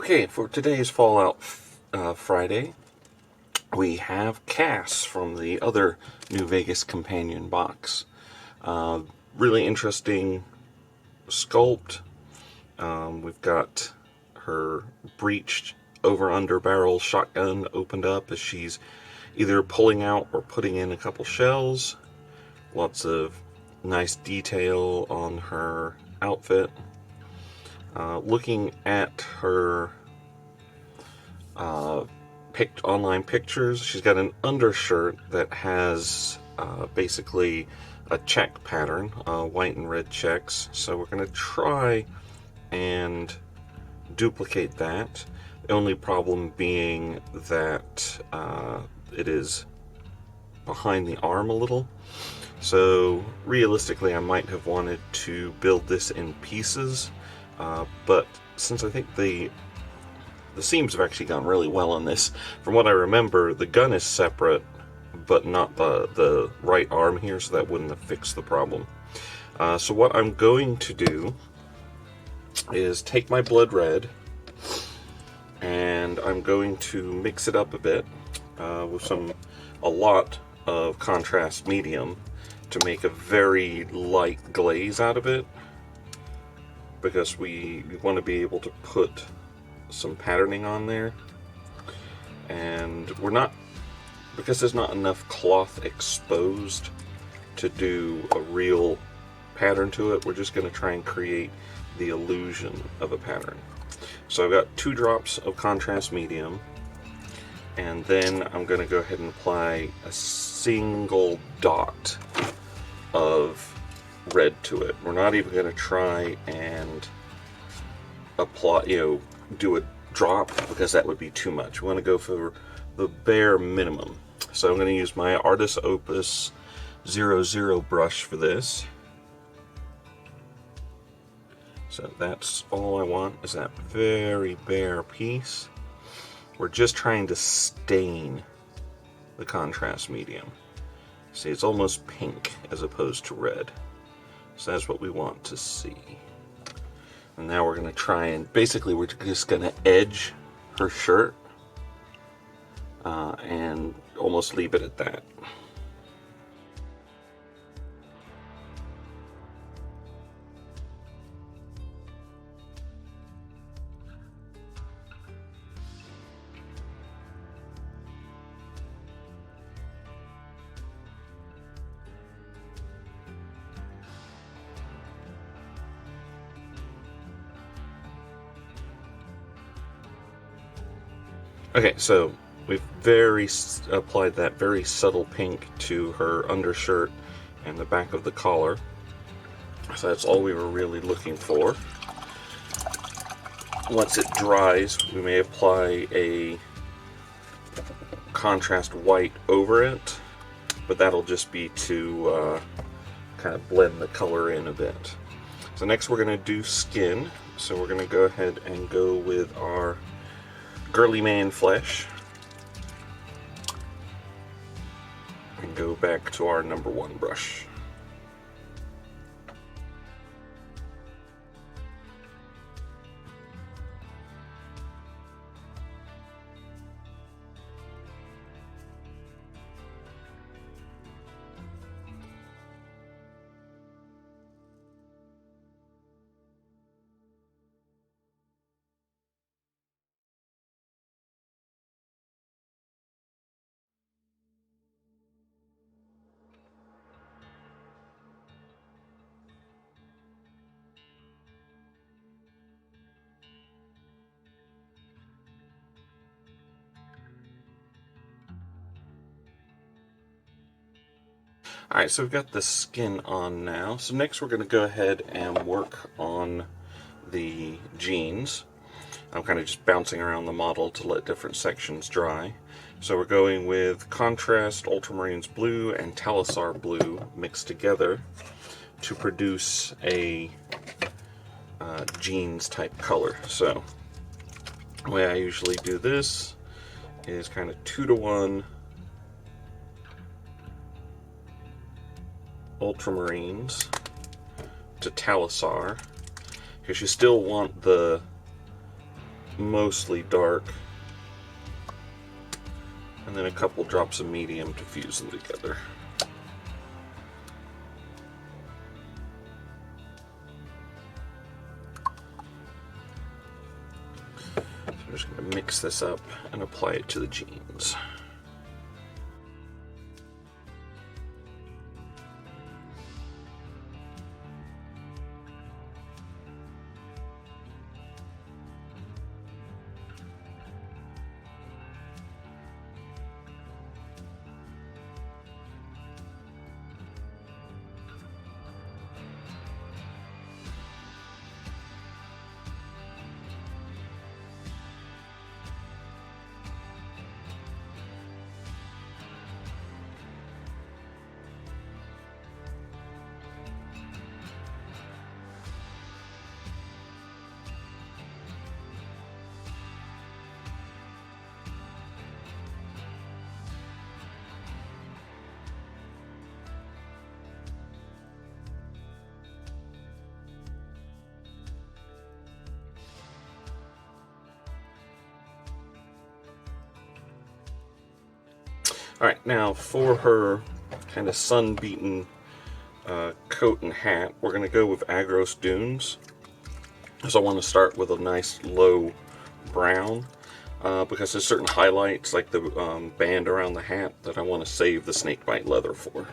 Okay, for today's Fallout Friday, we have Cass from the other New Vegas companion box. Really interesting sculpt. We've got her breached over-under barrel shotgun opened up as she's either pulling out or putting in a couple shells. Lots of nice detail on her outfit. Looking at her picked online pictures, she's got an undershirt that has basically a check pattern, white and red checks. So we're going to try and duplicate that. The only problem being that it is behind the arm a little. So realistically, I might have wanted to build this in pieces, but since I think the seams have actually gone really well on this, from what I remember, the gun is separate, but not the right arm here, so that wouldn't have fixed the problem. So what I'm going to do is take my blood red, and I'm going to mix it up a bit with a lot of contrast medium to make a very light glaze out of it, because we want to be able to put some patterning on there, and we're not, because there's not enough cloth exposed to do a real pattern to it, we're just going to try and create the illusion of a pattern. So I've got 2 drops of contrast medium, and then I'm going to go ahead and apply a single dot of red to it. We're not even going to try and apply, do a drop, because that would be too much. We want to go for the bare minimum. So I'm going to use my Artist Opus 00 brush for this. So that's all I want, is that very bare piece. We're just trying to stain the contrast medium. See, it's almost pink as opposed to red. So that's what we want to see. And now we're going to try and, basically we're just going to edge her shirt and almost leave it at that. Okay, so we've applied that very subtle pink to her undershirt and the back of the collar. So that's all we were really looking for. Once it dries, we may apply a contrast white over it, but that'll just be to kind of blend the color in a bit. So next we're going to do skin. So we're going to go ahead and go with our Girly Man flesh and go back to our number 1 brush. Alright, so we've got the skin on now. So next we're going to go ahead and work on the jeans. I'm kind of just bouncing around the model to let different sections dry. So we're going with contrast ultramarines blue and Talisar blue mixed together to produce a jeans type color. So the way I usually do this is kind of 2-to-1 ultramarines to Talisar, because you still want the mostly dark, and then a couple drops of medium to fuse them together. So I'm just going to mix this up and apply it to the jeans. Alright, now for her kind of sun-beaten coat and hat, we're going to go with Aggaros Dunes. So I want to start with a nice low brown, because there's certain highlights, like the band around the hat, that I want to save the Snakebite leather for.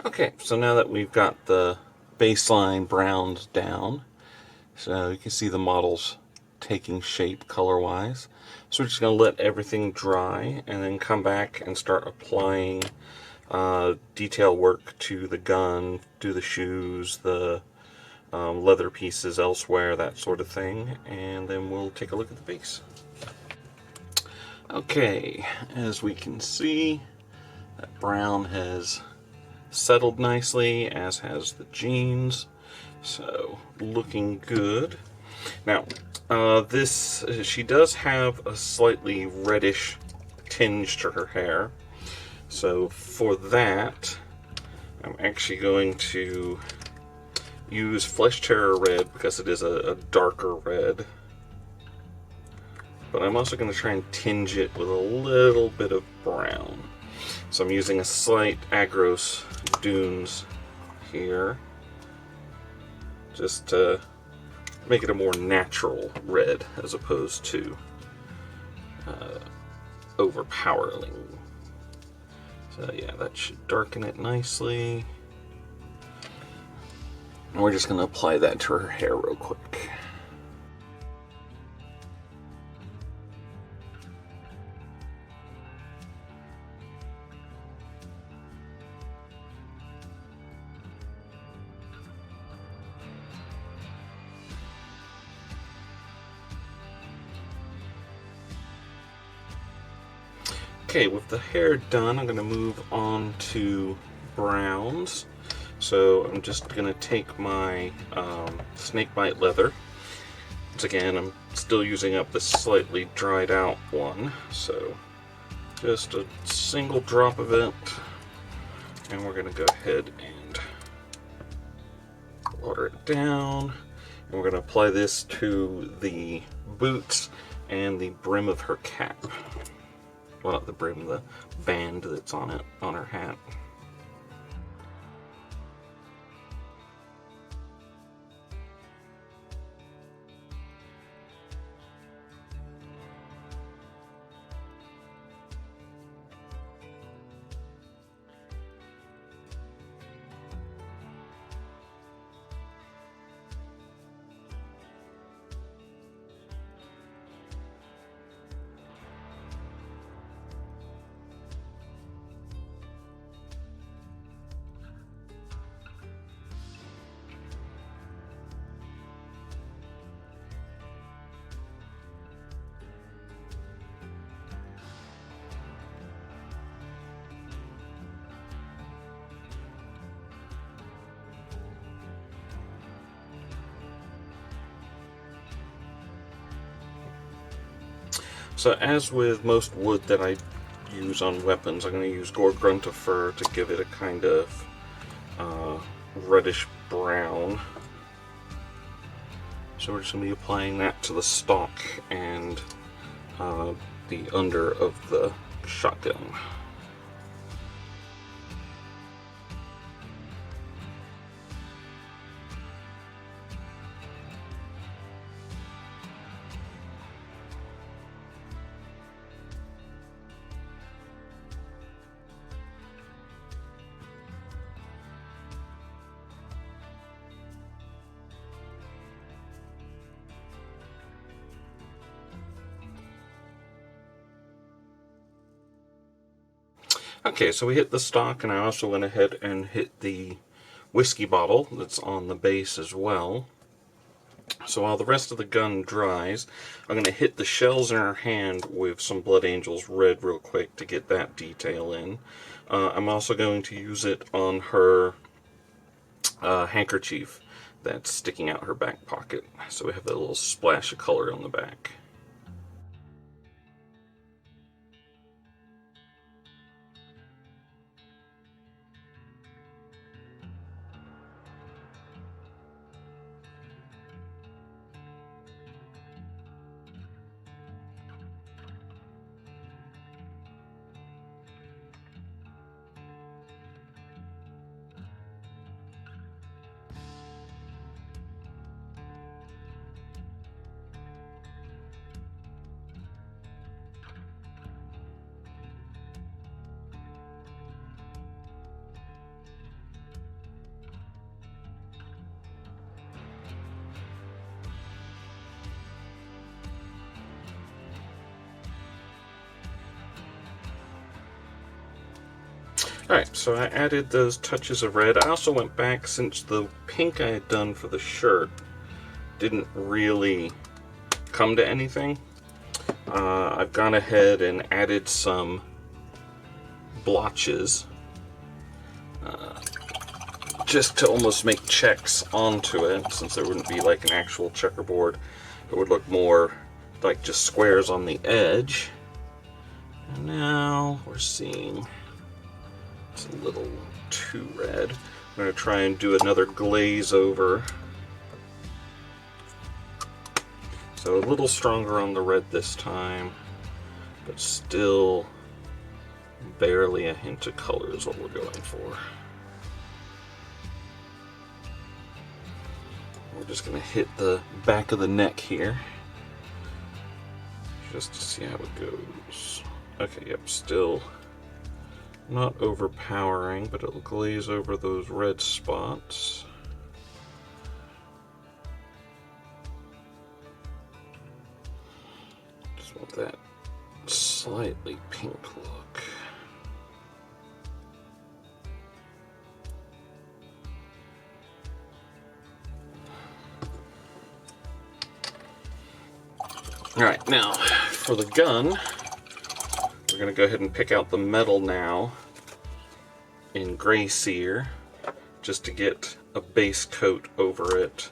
Okay, so now that we've got the baseline browned down, so you can see the models taking shape color-wise. So we're just going to let everything dry and then come back and start applying detail work to the gun, to the shoes, the leather pieces elsewhere, that sort of thing, and then we'll take a look at the base. Okay, as we can see, that brown has settled nicely, as has the jeans, so looking good. Now, she does have a slightly reddish tinge to her hair, so for that, I'm actually going to use Flesh Terror Red because it is a darker red. But I'm also going to try and tinge it with a little bit of brown. So I'm using a slight Aggaros Dunes here, just to make it a more natural red as opposed to overpowering. So yeah, that should darken it nicely. And we're just going to apply that to her hair real quick. Okay, with the hair done, I'm going to move on to browns. So I'm just going to take my Snakebite leather. Once again, I'm still using up the slightly dried out one, so just a single drop of it, and we're going to go ahead and water it down, and we're going to apply this to the boots and the brim of her cap. Well, not the brim, the band that's on it, on her hat. So as with most wood that I use on weapons, I'm going to use Gore Grunta fur to give it a kind of reddish brown. So we're just going to be applying that to the stock and the under of the shotgun. Okay, so we hit the stock, and I also went ahead and hit the whiskey bottle that's on the base as well. So while the rest of the gun dries, I'm going to hit the shells in her hand with some Blood Angels Red real quick to get that detail in. I'm also going to use it on her handkerchief that's sticking out her back pocket. So we have that little splash of color on the back. Alright, so I added those touches of red. I also went back, since the pink I had done for the shirt didn't really come to anything. I've gone ahead and added some blotches just to almost make checks onto it, since there wouldn't be like an actual checkerboard. It would look more like just squares on the edge. And now we're seeing it's a little too red. I'm going to try and do another glaze over. So a little stronger on the red this time, but still barely a hint of color is what we're going for. We're just going to hit the back of the neck here, just to see how it goes. Okay, yep, still not overpowering, but it'll glaze over those red spots. Just want that slightly pink look. Alright, now for the gun, we're we're going to go ahead and pick out the metal now in Gray Seer, just to get a base coat over it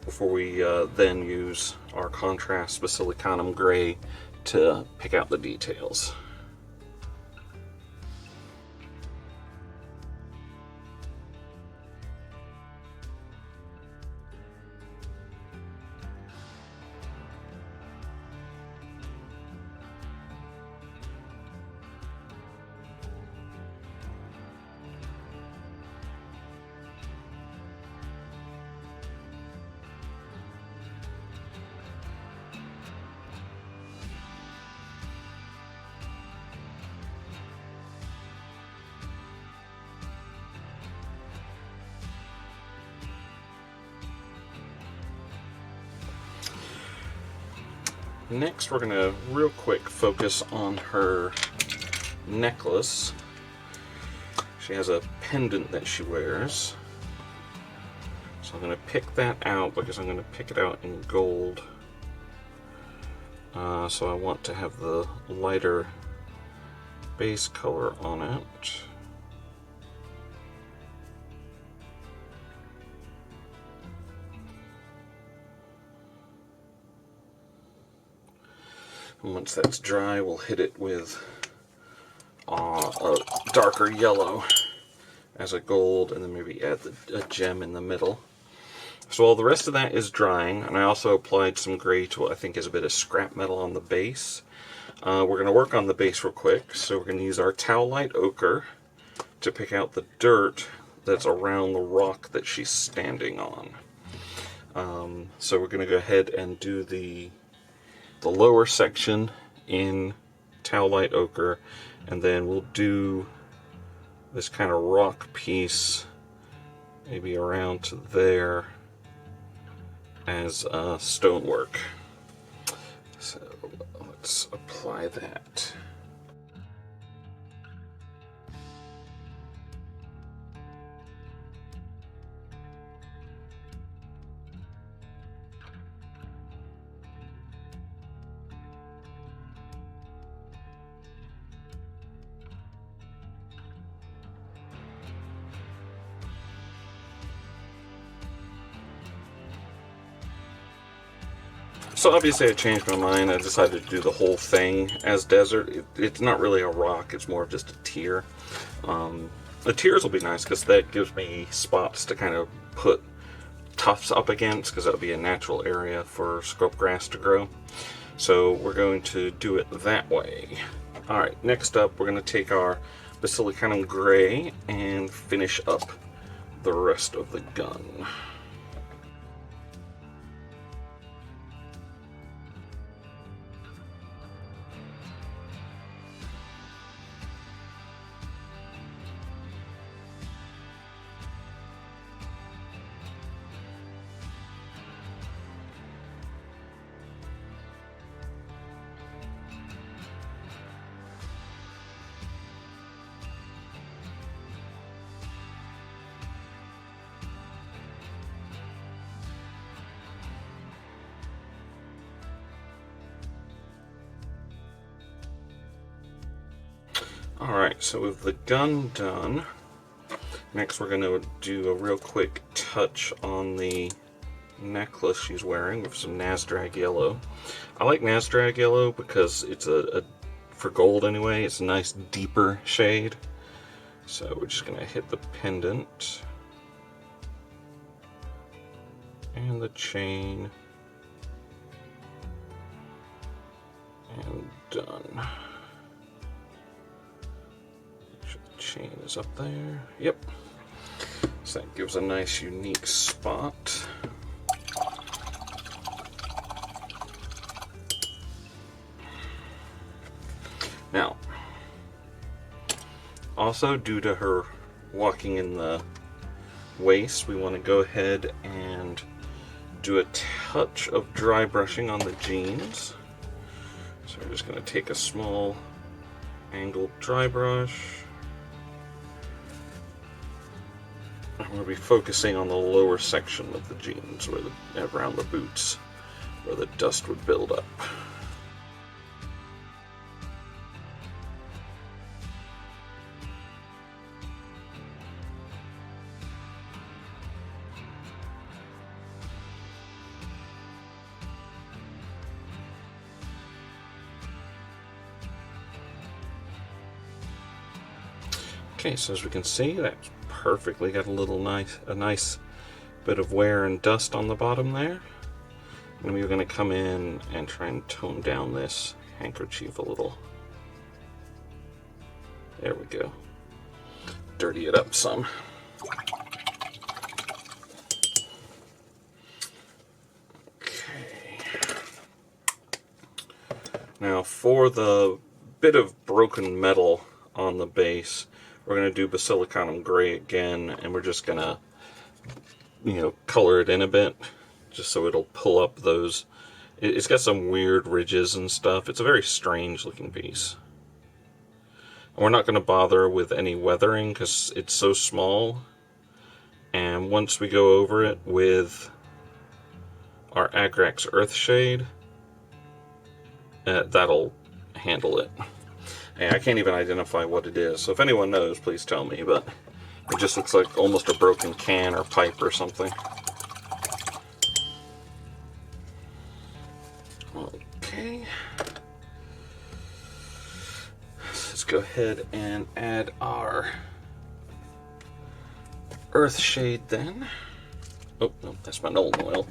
before we then use our contrast Basilicanum Gray to pick out the details. Next, we're going to real quick focus on her necklace. She has a pendant that she wears. So I'm going to pick that out because I'm going to pick it out in gold. So I want to have the lighter base color on it. And once that's dry, we'll hit it with a darker yellow as a gold, and then maybe add a gem in the middle. So all the rest of that is drying, and I also applied some gray to what I think is a bit of scrap metal on the base. We're going to work on the base real quick, so we're going to use our Towelite Ochre to pick out the dirt that's around the rock that she's standing on. So we're going to go ahead and do the lower section in Towelite Ochre, and then we'll do this kind of rock piece maybe around to there as stonework. So let's apply that. So obviously I changed my mind. I decided to do the whole thing as desert. It's not really a rock, it's more of just a tier. The tiers will be nice because that gives me spots to kind of put tufts up against, because that'll be a natural area for sculpt grass to grow. So we're going to do it that way. Alright, next up we're going to take our Basilicanum Gray and finish up the rest of the gun. Alright, so with the gun done, next we're going to do a real quick touch on the necklace she's wearing with some Nasdrag Yellow. I like Nasdrag Yellow because it's for gold anyway, it's a nice deeper shade. So we're just going to hit the pendant and the chain and done. Chain is up there. Yep. So that gives a nice unique spot. Now, also due to her walking in the waste, we want to go ahead and do a touch of dry brushing on the jeans. So we're just going to take a small angled dry brush. I'm going to be focusing on the lower section of the jeans, around the boots, where the dust would build up. Okay, so as we can see, that's perfectly got a nice bit of wear and dust on the bottom there. And we're going to come in and try and tone down this handkerchief a little. There we go. Dirty it up some. Okay. Now for the bit of broken metal on the base, we're going to do Basilicanum Gray again, and we're just going to, color it in a bit, just so it'll pull up those. It's got some weird ridges and stuff. It's a very strange looking piece. And we're not going to bother with any weathering because it's so small. And once we go over it with our Agrax Earthshade, that'll handle it. And I can't even identify what it is, so if anyone knows, please tell me, but it just looks like almost a broken can or pipe or something. Okay. Let's go ahead and add our Earthshade then. Oh, no, that's my Nolan oil.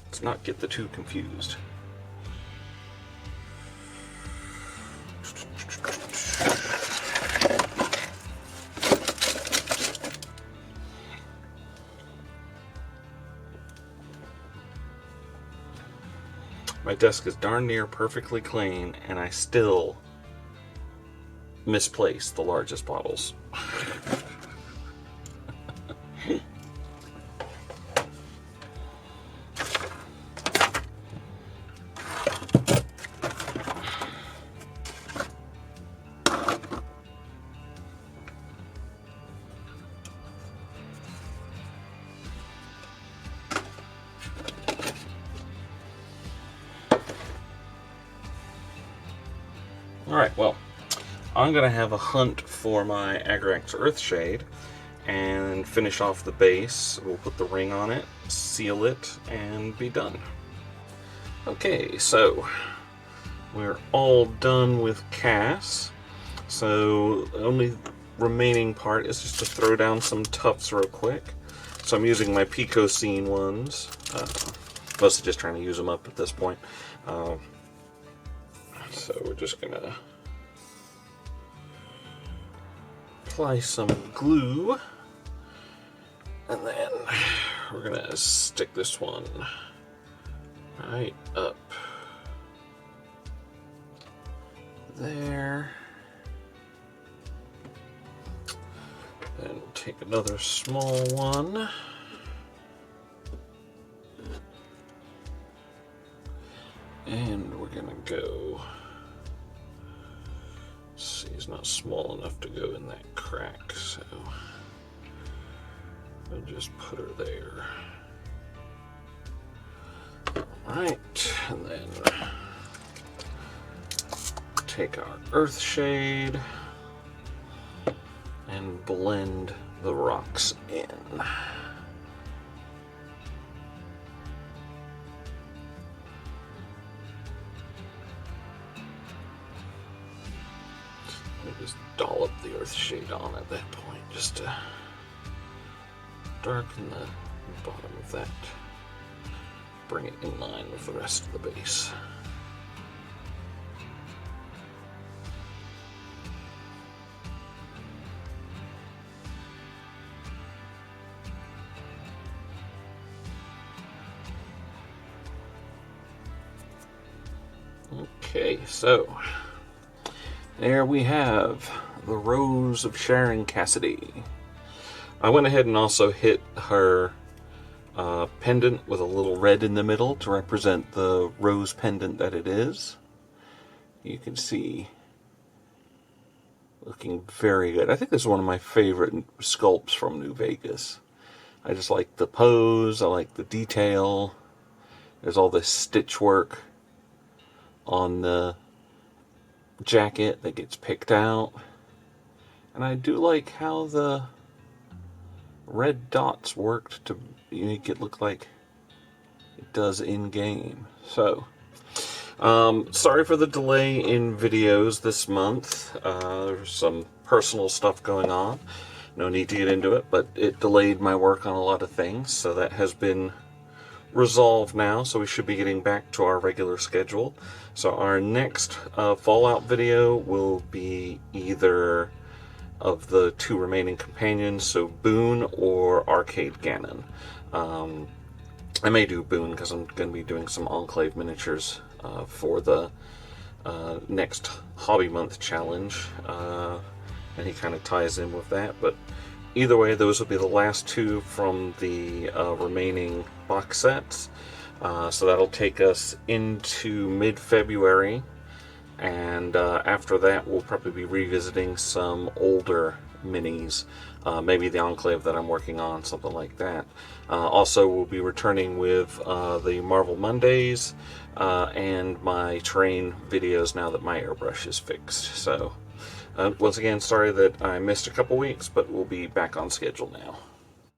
Let's not get the two confused. My desk is darn near perfectly clean, and I still misplaced the largest bottles. Alright, well, I'm going to have a hunt for my Agrax Earthshade and finish off the base. We'll put the ring on it, seal it, and be done. Okay, so we're all done with Cass. So the only remaining part is just to throw down some tufts real quick. So I'm using my Picocene ones. Mostly just trying to use them up at this point. So we're just gonna apply some glue, and then we're gonna stick this one right up there. Then we'll take another small one. And we're gonna go. See, it's not small enough to go in that crack, so I'll just put her there. Alright, and then take our Earthshade and blend the rocks in. Just dollop the Earthshade on at that point, just to darken the bottom of that. Bring it in line with the rest of the base. Okay, so there we have the Rose of Sharon Cassidy. I went ahead and also hit her pendant with a little red in the middle to represent the rose pendant that it is. You can see, looking very good. I think this is one of my favorite sculpts from New Vegas. I just like the pose, I like the detail. There's all this stitch work on the jacket that gets picked out, and I do like how the red dots worked to make it look like it does in game. So Sorry for the delay in videos this month. There's some personal stuff going on. No need to get into it, but it delayed my work on a lot of things, so that has been resolved now, so we should be getting back to our regular schedule. So our next Fallout video will be either of the two remaining companions, so Boone or Arcade Ganon. I may do Boone because I'm going to be doing some Enclave miniatures for the next Hobby Month challenge, and he kind of ties in with that. But either way, those will be the last two from the remaining box sets. So that'll take us into mid-February, and after that we'll probably be revisiting some older minis, maybe the Enclave that I'm working on, something like that. Also, we'll be returning with the Marvel Mondays and my terrain videos now that my airbrush is fixed. So once again, sorry that I missed a couple weeks, but we'll be back on schedule now.